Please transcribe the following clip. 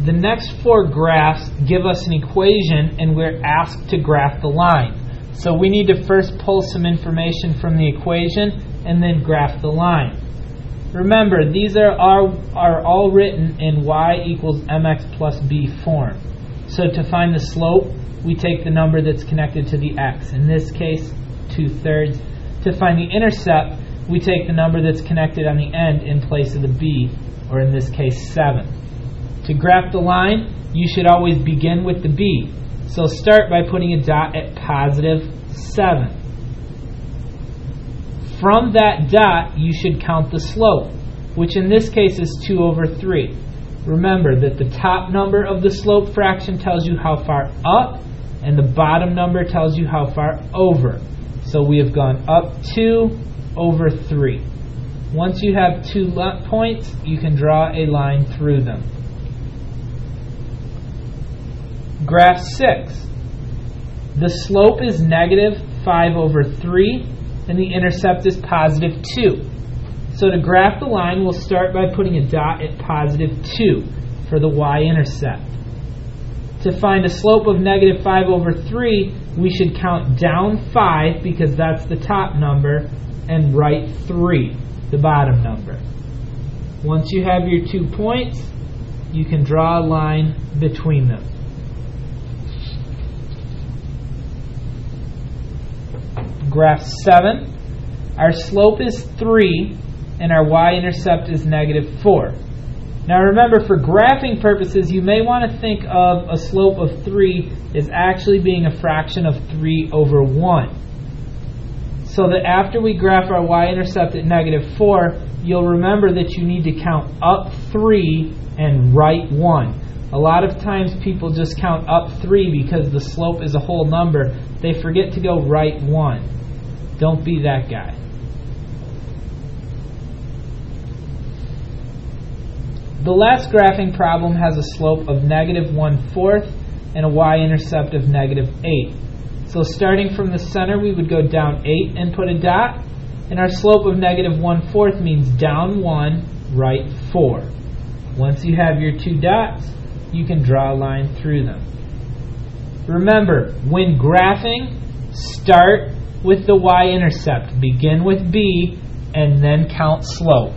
The next four graphs give us an equation and we're asked to graph the line. So we need to first pull some information from the equation and then graph the line. Remember, these are all written in y equals mx plus b form. So to find the slope, we take the number that's connected to the x. In this case, 2/3. To find the intercept, we take the number that's connected on the end in place of the b, or in this case 7. To graph the line, you should always begin with the b. So start by putting a dot at positive 7. From that dot, you should count the slope, which in this case is 2/3. Remember that the top number of the slope fraction tells you how far up, and the bottom number tells you how far over. So we have gone up 2/3. Once you have 2 points, you can draw a line through them. Graph 6. The slope is negative 5/3 and the intercept is positive 2. So to graph the line, we'll start by putting a dot at positive 2 for the y-intercept. To find a slope of negative 5/3, we should count down 5 because that's the top number and right 3, the bottom number. Once you have your 2 points, you can draw a line between them. Graph 7, our slope is 3 and our y-intercept is negative 4. Now remember, for graphing purposes, you may want to think of a slope of 3 as actually being a fraction of 3/1. So that after we graph our y-intercept at negative 4, you'll remember that you need to count up 3 and right 1. A lot of times people just count up 3 because the slope is a whole number. They forget to go right 1. Don't be that guy. The last graphing problem has a slope of negative 1/4 and a y-intercept of negative 8. So starting from the center, we would go down 8 and put a dot. And our slope of negative 1/4 means down 1, right 4. Once you have your 2 dots, you can draw a line through them. Remember, when graphing, start with the y-intercept. Begin with b and then count slope.